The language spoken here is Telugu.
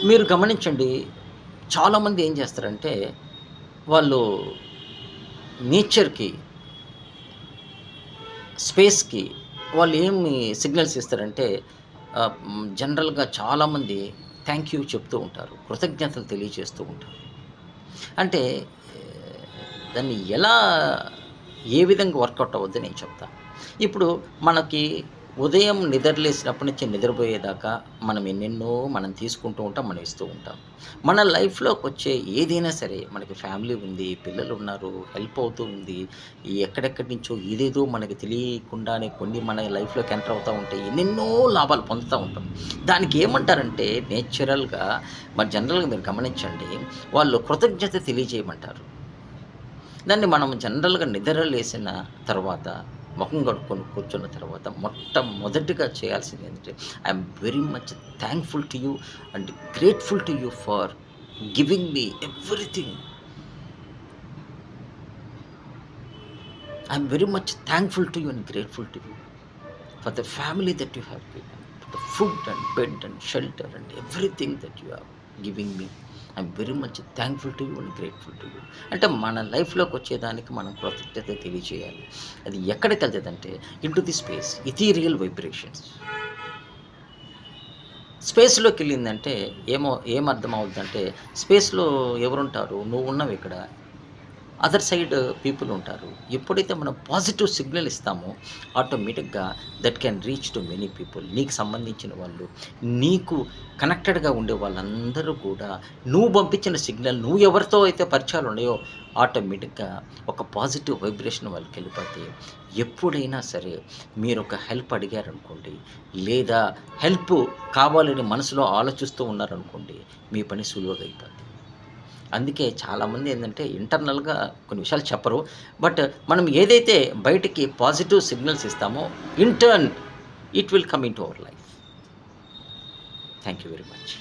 మీరు గమనించండి, చాలామంది ఏం చేస్తారంటే, వాళ్ళు నేచర్‌కి, స్పేస్‌కి వాళ్ళు ఏమి సిగ్నల్స్ ఇస్తారంటే జనరల్‌గా చాలామంది థాంక్ యూ చెప్తూ ఉంటారు. కృతజ్ఞతలు తెలియజేస్తూ ఉంటారు. అంటే దాన్ని ఎలా, ఏ విధంగా వర్కౌట్ అవ్వద్దో నేను చెప్తా. ఇప్పుడు మనకి ఉదయం నిద్రలేసినప్పటి నుంచి నిద్రపోయేదాకా మనం తీసుకుంటూ ఉంటాం, మనం ఇస్తూ ఉంటాం. మన లైఫ్‌లోకొచ్చే ఏదైనా సరే, మనకి ఫ్యామిలీ ఉంది, పిల్లలున్నారు, హెల్ప్ అవుతూ ఉంది. ఎక్కడెక్కడి నుంచో ఏదేదో మనకి తెలియకుండానే కొన్ని మన లైఫ్‌లోకి ఎంటర్ అవుతా ఉంటాయి. ఎన్నెన్నో లాభాలు పొందుతా ఉంటాం. దానికి ఏమంటారంటే నేచురల్‌గా జనరల్‌గా మీరు గమనించండి, వాళ్ళు కృతజ్ఞత తెలియజేయమంటారు. దాన్ని మనం జనరల్‌గా నిద్ర లేసిన తర్వాత, మొఖం కడుక్కొని కూర్చున్న తర్వాత మొట్టమొదటిగా చేయాల్సిందేంటంటే, I'm very much thankful to you and grateful to you for giving me everything. I'm very much thankful to you and grateful to you for the family that you have given, the food and bed and shelter and everything that you are giving me. I'm very much thankful to you and grateful to you. అంటే మన లైఫ్‌లోకొచ్చేదానికి మనం కృతజ్ఞత తెలియజేయాలి. అది ఎక్కడికెళ్తదంటే ఇంటు ది స్పేస్, ఇథీరియల్ వైబ్రేషన్స్. స్పేస్‌లోకెళ్ళిందంటే ఏమర్థమవుద్దంటే, స్పేస్‌లో ఎవరుంటారు? నువ్వున్నావిక్కడ. అదర్ సైడ్ పీపుల్ ఉంటారు. ఎప్పుడైతే మనం పాజిటివ్ సిగ్నల్ ఇస్తామో, ఆటోమేటిక్‌గా that can reach to many people. నీకు సంబంధించిన వాళ్ళు, నీకు కనెక్టెడ్‌గా ఉండే వాళ్ళందరూ కూడా నువ్వు పంపించిన సిగ్నల్, నువ్వు ఎవరితో అయితే పరిచయాలున్నాయో, ఆటోమేటిక్‌గా ఒక పాజిటివ్ వైబ్రేషన్ వాళ్ళకెళ్ళిపోతే, ఎప్పుడైనా సరే మీరొక హెల్ప్ అడిగారనుకోండి, లేదా హెల్ప్ కావాలని మనసులో ఆలోచిస్తూ ఉన్నారనుకోండి, మీ పని సులువుగా అయిపోద్ది. అందుకే చాలామంది ఏందంటే ఇంటర్నల్‌గా కొన్ని విషయాలు చెప్పరు. బట్ మనం ఏదైతే బయటికి పాజిటివ్ సిగ్నల్స్ ఇస్తామో, in turn it will come into our life. Thank you very much.